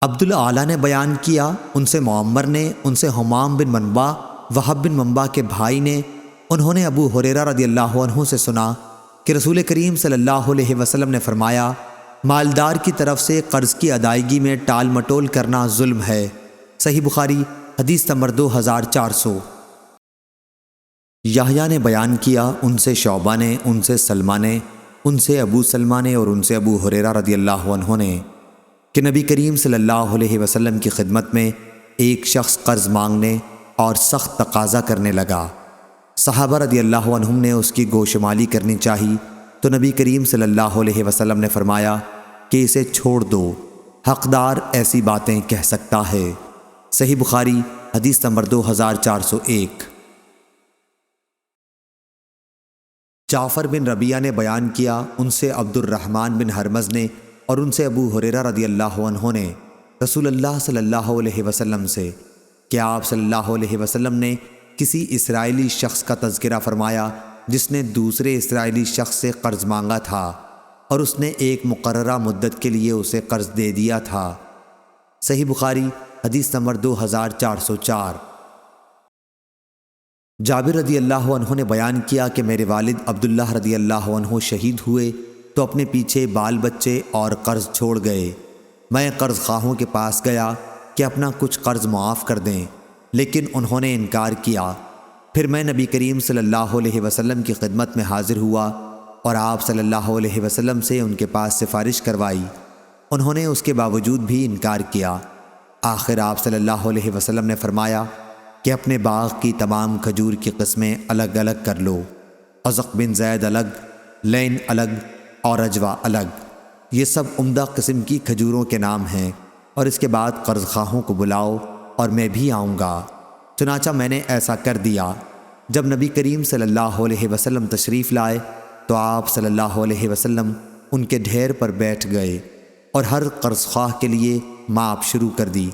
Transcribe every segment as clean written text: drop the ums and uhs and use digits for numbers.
عبد الاعلیٰ نے بیان کیا، ان سے معمر نے، ان سے حمام بن منبع، وہب بن منبع کے بھائی نے، انہوں نے ابو ہریرہ رضی اللہ عنہ سے سنا کہ رسول کریم صلی اللہ علیہ وسلم نے فرمایا، مالدار کی طرف سے قرض کی ادائیگی میں ٹال مٹول کرنا ظلم ہے۔ صحیح بخاری حدیث نمبر 2400۔ یحییٰ نے بیان کیا، ان سے شعبہ نے، ان سے سلمہ نے، ان سے ابو سلمہ نے اور ان سے ابو ہریرہ رضی اللہ عنہ نے کہ نبی کریم صلی اللہ علیہ وسلم کی خدمت میں ایک شخص قرض مانگنے اور سخت تقاضا کرنے لگا۔ صحابہ رضی اللہ عنہم نے اس کی گوشمالی کرنی چاہی تو نبی کریم صلی اللہ علیہ وسلم نے فرمایا کہ اسے چھوڑ دو، حقدار ایسی باتیں کہہ سکتا ہے۔ صحیح بخاری حدیث نمبر 2401۔ جعفر بن ربیعہ نے بیان کیا، ان سے عبد الرحمن بن ہرمز نے اور ان سے ابو ہریرہ رضی اللہ عنہ نے رسول اللہ صلی اللہ علیہ وسلم سے کہ آپ صلی اللہ علیہ وسلم نے کسی اسرائیلی شخص کا تذکرہ فرمایا جس نے دوسرے اسرائیلی شخص سے قرض مانگا تھا اور اس نے ایک مقررہ مدت کے لیے اسے قرض دے دیا تھا۔ صحیح بخاری حدیث نمبر 2404۔ جابر رضی اللہ عنہ نے بیان کیا کہ میرے والد عبداللہ رضی اللہ عنہ شہید ہوئے تو اپنے پیچھے بال بچے اور قرض چھوڑ گئے۔ میں قرض خواہوں کے پاس گیا کہ اپنا کچھ قرض معاف کر دیں، لیکن انہوں نے انکار کیا۔ پھر میں نبی کریم صلی اللہ علیہ وسلم کی خدمت میں حاضر ہوا اور آپ صلی اللہ علیہ وسلم سے ان کے پاس سفارش کروائی۔ انہوں نے اس کے باوجود بھی انکار کیا۔ آخر آپ صلی اللہ علیہ وسلم نے فرمایا کہ اپنے باغ کی تمام کھجور کی قسمیں الگ الگ کر لو، عزق بن زید الگ، لین الگ اور عجوہ الگ، یہ سب عمدہ قسم کی کھجوروں کے نام ہیں، اور اس کے بعد قرض خواہوں کو بلاؤ اور میں بھی آؤں گا۔ چنانچہ میں نے ایسا کر دیا۔ جب نبی کریم صلی اللہ علیہ وسلم تشریف لائے تو آپ صلی اللہ علیہ وسلم ان کے ڈھیر پر بیٹھ گئے اور ہر قرض خواہ کے لیے ماپ شروع کر دی،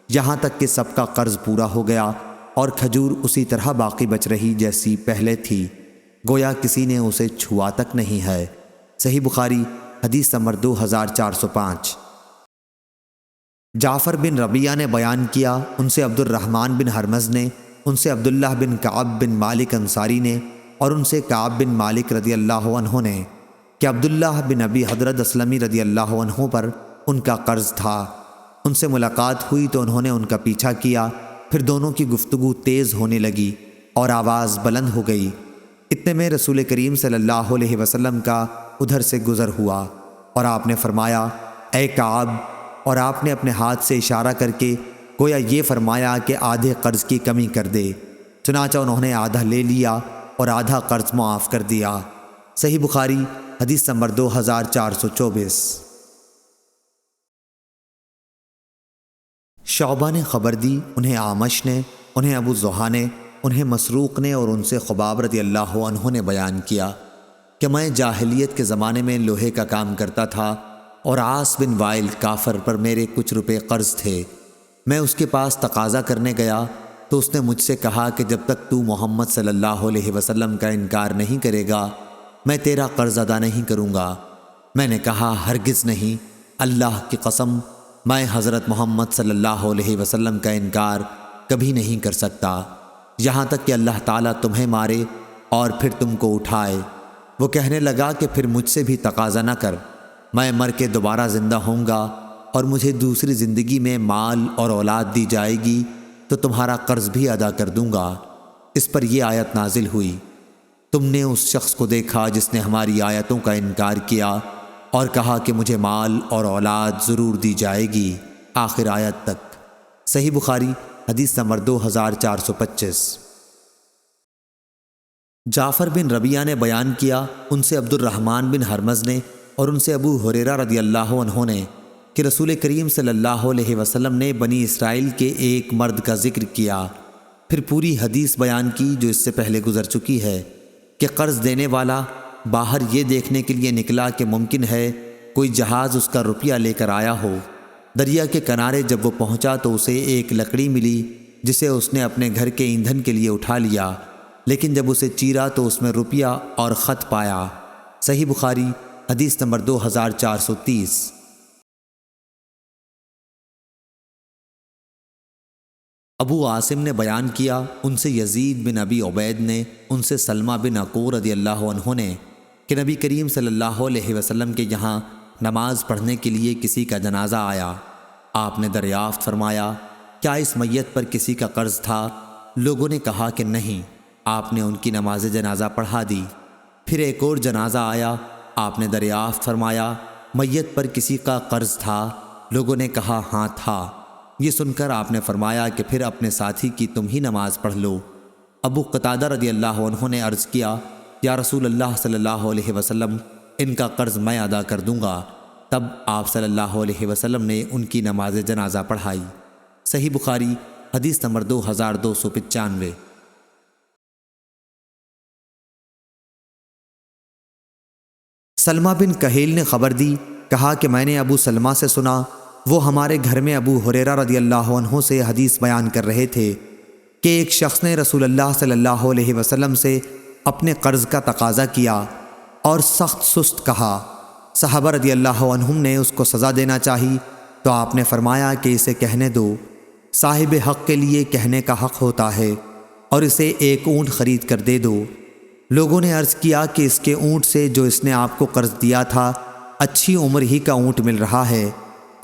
یہاں تک کہ سب کا قرض پورا ہو گیا اور کھجور اسی طرح باقی بچ رہی جیسی پہلے تھی، گویا کسی نے اسے چھوا تک نہیں ہے۔ صحیح بخاری حدیث نمبر 2405۔ جعفر بن ربیعہ نے بیان کیا، ان سے عبد الرحمن بن ہرمز نے، ان سے عبداللہ بن کعب بن مالک انصاری نے اور ان سے کعب بن مالک رضی اللہ عنہ نے کہ عبداللہ بن ابی حضرت اسلمی رضی اللہ عنہ پر ان کا قرض تھا۔ ان سے ملاقات ہوئی تو انہوں نے ان کا پیچھا کیا، پھر دونوں کی گفتگو تیز ہونے لگی اور آواز بلند ہو گئی۔ اتنے میں رسول کریم صلی اللہ علیہ وسلم کا ادھر سے گزر ہوا اور آپ نے فرمایا، اے کعب، اور آپ نے اپنے ہاتھ سے اشارہ کر کے گویا یہ فرمایا کہ آدھے قرض کی کمی کر دے۔ چنانچہ انہوں نے آدھا لے لیا اور آدھا قرض معاف کر دیا۔ صحیح بخاری حدیث نمبر 2424۔ شعبہ نے خبر دی، انہیں اعمش نے، انہیں ابو زحا نے، انہیں مسروق نے اور ان سے خباب رضی اللہ عنہ نے بیان کیا کہ میں جاہلیت کے زمانے میں لوہے کا کام کرتا تھا اور عاص بن وائل کافر پر میرے کچھ روپے قرض تھے۔ میں اس کے پاس تقاضا کرنے گیا تو اس نے مجھ سے کہا کہ جب تک تو محمد صلی اللہ علیہ وسلم کا انکار نہیں کرے گا میں تیرا قرض ادا نہیں کروں گا۔ میں نے کہا ہرگز نہیں، اللہ کی قسم میں حضرت محمد صلی اللہ علیہ وسلم کا انکار کبھی نہیں کر سکتا، یہاں تک کہ اللہ تعالیٰ تمہیں مارے اور پھر تم کو اٹھائے۔ وہ کہنے لگا کہ پھر مجھ سے بھی تقاضا نہ کر، میں مر کے دوبارہ زندہ ہوں گا اور مجھے دوسری زندگی میں مال اور اولاد دی جائے گی تو تمہارا قرض بھی ادا کر دوں گا۔ اس پر یہ آیت نازل ہوئی، تم نے اس شخص کو دیکھا جس نے ہماری آیتوں کا انکار کیا اور کہا کہ مجھے مال اور اولاد ضرور دی جائے گی، آخر آیت تک۔ صحیح بخاری حدیث نمبر 2425۔ جعفر بن ربیعہ نے بیان کیا، ان سے عبد الرحمن بن ہرمز نے اور ان سے ابو ہریرہ رضی اللہ عنہ نے کہ رسول کریم صلی اللہ علیہ وسلم نے بنی اسرائیل کے ایک مرد کا ذکر کیا، پھر پوری حدیث بیان کی جو اس سے پہلے گزر چکی ہے کہ قرض دینے والا باہر یہ دیکھنے کے لیے نکلا کہ ممکن ہے کوئی جہاز اس کا روپیہ لے کر آیا ہو۔ دریا کے کنارے جب وہ پہنچا تو اسے ایک لکڑی ملی جسے اس نے اپنے گھر کے ایندھن کے لیے اٹھا لیا، لیکن جب اسے چیرا تو اس میں روپیہ اور خط پایا۔ صحیح بخاری حدیث نمبر 2430۔ ابو عاصم نے بیان کیا، ان سے یزید بن ابی عبید نے، ان سے سلمہ بن عقور رضی اللہ عنہ نے کہ نبی کریم صلی اللہ علیہ وسلم کے یہاں نماز پڑھنے کے لیے کسی کا جنازہ آیا۔ آپ نے دریافت فرمایا، کیا اس میت پر کسی کا قرض تھا؟ لوگوں نے کہا کہ نہیں۔ آپ نے ان کی نماز جنازہ پڑھا دی۔ پھر ایک اور جنازہ آیا۔ آپ نے دریافت فرمایا، میت پر کسی کا قرض تھا؟ لوگوں نے کہا ہاں تھا۔ یہ سن کر آپ نے فرمایا کہ پھر اپنے ساتھی کی تم ہی نماز پڑھ لو۔ ابو قتادہ رضی اللہ عنہ نے عرض کیا، یا رسول اللہ صلی اللہ علیہ وسلم، ان کا قرض میں ادا کر دوں گا۔ تب آپ صلی اللہ علیہ وسلم نے ان کی نماز جنازہ پڑھائی۔ صحیح بخاری حدیث نمبر 2295۔ سلمہ بن کہیل نے خبر دی، کہا کہ میں نے ابو سلمہ سے سنا، وہ ہمارے گھر میں ابو ہریرہ رضی اللہ عنہ سے حدیث بیان کر رہے تھے کہ ایک شخص نے رسول اللہ صلی اللہ علیہ وسلم سے اپنے قرض کا تقاضا کیا اور سخت سست کہا۔ صحابہ رضی اللہ عنہم نے اس کو سزا دینا چاہی تو آپ نے فرمایا کہ اسے کہنے دو، صاحب حق کے لیے کہنے کا حق ہوتا ہے، اور اسے ایک اونٹ خرید کر دے دو۔ لوگوں نے عرض کیا کہ اس کے اونٹ سے جو اس نے آپ کو قرض دیا تھا اچھی عمر ہی کا اونٹ مل رہا ہے۔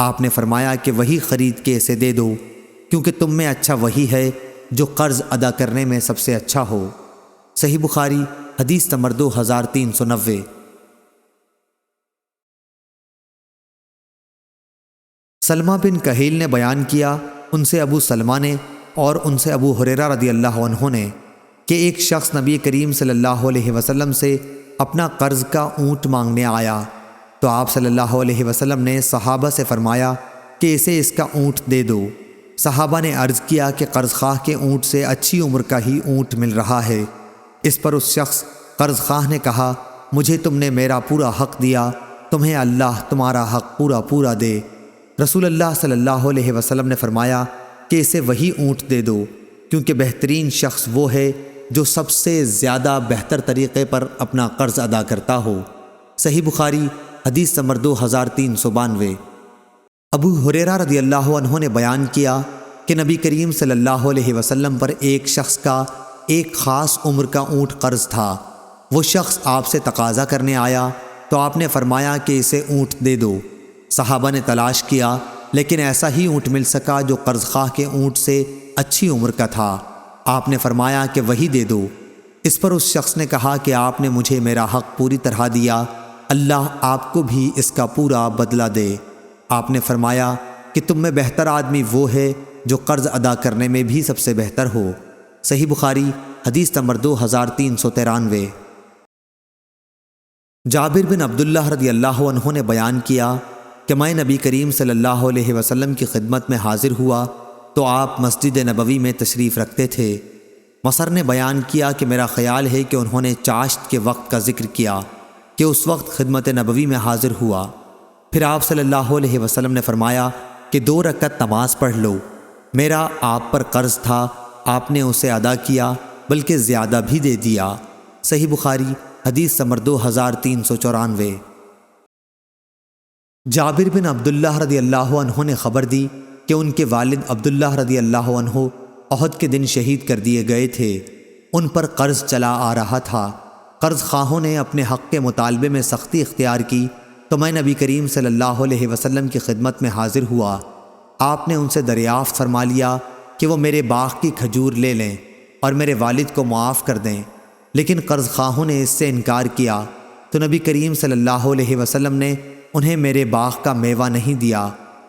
آپ نے فرمایا کہ وہی خرید کے اسے دے دو، کیونکہ تم میں اچھا وہی ہے جو قرض ادا کرنے میں سب سے اچھا ہو۔ صحیح بخاری حدیث نمبر 2390۔ سلمہ بن کہیل نے بیان کیا، ان سے ابو سلمہ نے اور ان سے ابو ہریرہ رضی اللہ عنہ نے کہ ایک شخص نبی کریم صلی اللہ علیہ وسلم سے اپنا قرض کا اونٹ مانگنے آیا تو آپ صلی اللہ علیہ وسلم نے صحابہ سے فرمایا کہ اسے اس کا اونٹ دے دو۔ صحابہ نے عرض کیا کہ قرض خواہ کے اونٹ سے اچھی عمر کا ہی اونٹ مل رہا ہے۔ اس پر اس شخص قرض خواہ نے کہا، مجھے تم نے میرا پورا حق دیا، تمہیں اللہ تمہارا حق پورا دے۔ رسول اللہ صلی اللہ علیہ وسلم نے فرمایا کہ اسے وہی اونٹ دے دو، کیونکہ بہترین شخص وہ ہے جو سب سے زیادہ بہتر طریقے پر اپنا قرض ادا کرتا ہو۔ صحیح بخاری حدیث نمبر 2392۔ ابو ہریرہ رضی اللہ عنہ نے بیان کیا کہ نبی کریم صلی اللہ علیہ وسلم پر ایک شخص کا ایک خاص عمر کا اونٹ قرض تھا۔ وہ شخص آپ سے تقاضا کرنے آیا تو آپ نے فرمایا کہ اسے اونٹ دے دو۔ صحابہ نے تلاش کیا لیکن ایسا ہی اونٹ مل سکا جو قرض خواہ کے اونٹ سے اچھی عمر کا تھا۔ آپ نے فرمایا کہ وہی دے دو۔ اس پر اس شخص نے کہا کہ آپ نے مجھے میرا حق پوری طرح دیا، اللہ آپ کو بھی اس کا پورا بدلہ دے۔ آپ نے فرمایا کہ تم میں بہتر آدمی وہ ہے جو قرض ادا کرنے میں بھی سب سے بہتر ہو۔ صحیح بخاری حدیث نمبر 2393۔ جابر بن عبداللہ رضی اللہ عنہ نے بیان کیا کہ میں نبی کریم صلی اللہ علیہ وسلم کی خدمت میں حاضر ہوا تو آپ مسجد نبوی میں تشریف رکھتے تھے۔ مصر نے بیان کیا کہ میرا خیال ہے کہ انہوں نے چاشت کے وقت کا ذکر کیا کہ اس وقت خدمت نبوی میں حاضر ہوا۔ پھر آپ صلی اللہ علیہ وسلم نے فرمایا کہ 2 رکعت نماز پڑھ لو، میرا آپ پر قرض تھا، آپ نے اسے ادا کیا بلکہ زیادہ بھی دے دیا۔ صحیح بخاری حدیث نمبر 2394۔ جابر بن عبداللہ رضی اللہ عنہ نے خبر دی کہ ان کے والد عبداللہ رضی اللہ عنہ احد کے دن شہید کر دیے گئے تھے۔ ان پر قرض چلا آ رہا تھا۔ قرض خواہوں نے اپنے حق کے مطالبے میں سختی اختیار کی تو میں نبی کریم صلی اللہ علیہ وسلم کی خدمت میں حاضر ہوا۔ آپ نے ان سے دریافت فرما لیا کہ وہ میرے باغ کی کھجور لے لیں اور میرے والد کو معاف کر دیں، لیکن قرض خواہوں نے اس سے انکار کیا تو نبی کریم صلی اللہ علیہ وسلم نے انہیں میرے باغ کا میوہ نہیں دیا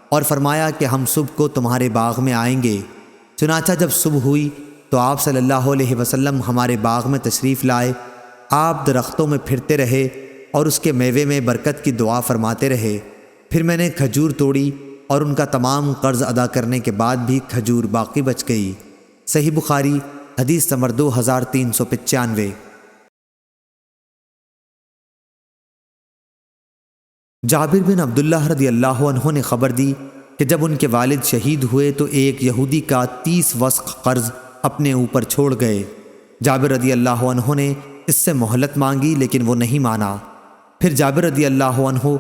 اور فرمایا کہ ہم صبح کو تمہارے باغ میں آئیں گے۔ چنانچہ جب صبح ہوئی تو آپ صلی اللہ علیہ وسلم ہمارے باغ میں تشریف لائے۔ آپ درختوں میں پھرتے رہے اور اس کے میوے میں برکت کی دعا فرماتے رہے۔ پھر میں نے کھجور توڑی اور ان کا تمام قرض ادا کرنے کے بعد بھی کھجور باقی بچ گئی۔ صحیح بخاری حدیث نمبر 2395۔ جابر بن عبداللہ رضی اللہ عنہ نے خبر دی کہ جب ان کے والد شہید ہوئے تو ایک یہودی کا 30 وسق قرض اپنے اوپر چھوڑ گئے۔ جابر رضی اللہ عنہ نے اس سے مہلت مانگی لیکن وہ نہیں مانا۔ پھر جابر رضی اللہ عنہ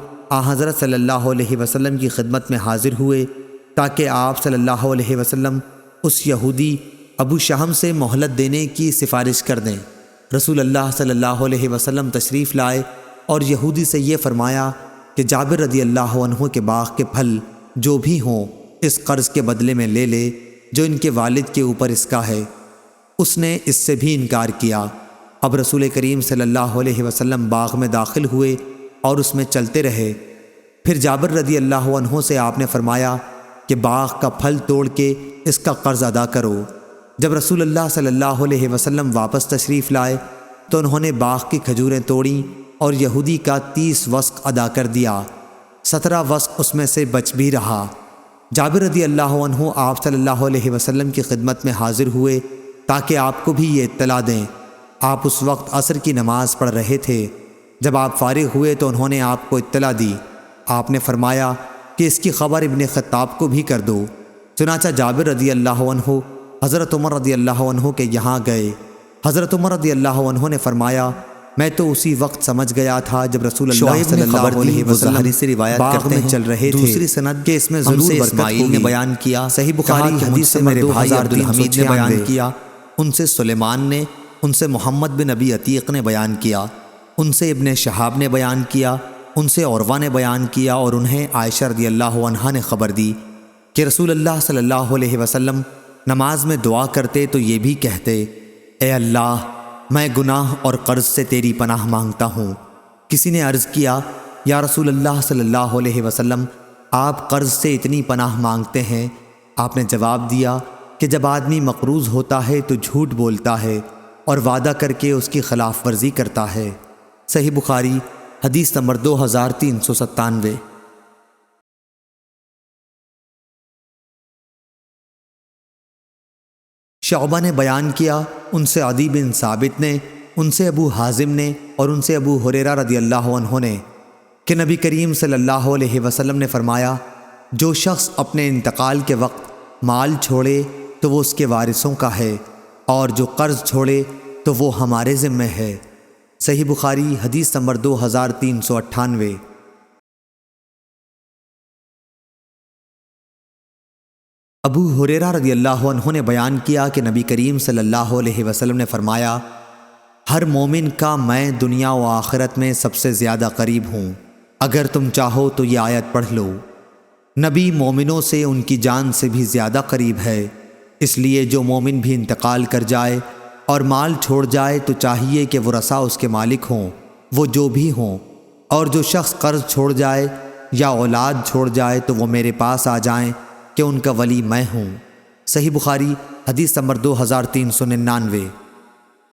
حضرت صلی اللہ علیہ وسلم کی خدمت میں حاضر ہوئے تاکہ آپ صلی اللہ علیہ وسلم اس یہودی ابو شہم سے مہلت دینے کی سفارش کر دیں۔ رسول اللہ صلی اللہ علیہ وسلم تشریف لائے اور یہودی سے یہ فرمایا کہ جابر رضی اللہ عنہ کے باغ کے پھل جو بھی ہوں اس قرض کے بدلے میں لے لے جو ان کے والد کے اوپر اس کا ہے۔ اس نے اس سے بھی انکار کیا۔ اب رسول کریم صلی اللہ علیہ وسلم باغ میں داخل ہوئے اور اس میں چلتے رہے۔ پھر جابر رضی اللہ عنہ سے آپ نے فرمایا کہ باغ کا پھل توڑ کے اس کا قرض ادا کرو۔ جب رسول اللہ صلی اللہ علیہ وسلم واپس تشریف لائے تو انہوں نے باغ کی کھجوریں توڑیں اور یہودی کا 30 وسق ادا کر دیا، 17 وسق اس میں سے بچ بھی رہا۔ جابر رضی اللہ عنہ آپ صلی اللہ علیہ وسلم کی خدمت میں حاضر ہوئے تاکہ آپ کو بھی یہ اطلاع دیں۔ آپ اس وقت عصر کی نماز پڑھ رہے تھے۔ جب آپ فارغ ہوئے تو انہوں نے آپ کو اطلاع دی۔ آپ نے فرمایا کہ اس کی خبر ابن خطاب کو بھی کر دو۔ چنانچہ جابر رضی اللہ عنہ حضرت عمر رضی اللہ عنہ کے یہاں گئے۔ حضرت عمر رضی اللہ عنہ نے فرمایا میں تو اسی وقت سمجھ گیا تھا جب رسول اللہ صلی اللہ علیہ وسلم سے روایت کرتے ہیں چل رہے تھے دوسری سند کے اس میں ضرور اسماعیل نے بیان کیا، صحیح بخاری حدیث سے میرے بھائی عبدالحمید نے بیان کیا، ان سے سلیمان نے، ان سے محمد بن ابی عتیق نے بیان کیا، ان سے ابن شہاب نے بیان کیا، ان سے عروہ نے بیان کیا اور انہیں عائشہ رضی اللہ عنہا نے خبر دی کہ رسول اللہ صلی اللہ علیہ وسلم نماز میں دعا کرتے تو یہ بھی کہتے اے اللہ میں گناہ اور قرض سے تیری پناہ مانگتا ہوں۔ کسی نے عرض کیا یا رسول اللہ صلی اللہ علیہ وسلم آپ قرض سے اتنی پناہ مانگتے ہیں؟ آپ نے جواب دیا کہ جب آدمی مقروض ہوتا ہے تو جھوٹ بولتا ہے اور وعدہ کر کے اس کی خلاف ورزی کرتا ہے۔ صحیح بخاری حدیث نمبر 2397۔ شعبہ نے بیان کیا، ان سے عدی بن ثابت نے، ان سے ابو حازم نے اور ان سے ابو ہریرہ رضی اللہ عنہ نے کہ نبی کریم صلی اللہ علیہ وسلم نے فرمایا جو شخص اپنے انتقال کے وقت مال چھوڑے تو وہ اس کے وارثوں کا ہے اور جو قرض چھوڑے تو وہ ہمارے ذمہ ہے۔ صحیح بخاری حدیث نمبر 2398۔ ابو ہریرہ رضی اللہ عنہ نے بیان کیا کہ نبی کریم صلی اللہ علیہ وسلم نے فرمایا ہر مومن کا میں دنیا و آخرت میں سب سے زیادہ قریب ہوں، اگر تم چاہو تو یہ آیت پڑھ لو۔ نبی مومنوں سے ان کی جان سے بھی زیادہ قریب ہے، اس لیے جو مومن بھی انتقال کر جائے اور مال چھوڑ جائے تو چاہیے کہ وہ رثا اس کے مالک ہوں، وہ جو بھی ہوں، اور جو شخص قرض چھوڑ جائے یا اولاد چھوڑ جائے تو وہ میرے پاس آ جائیں کہ ان کا ولی میں ہوں۔ صحیح بخاری حدیث نمبر 2399۔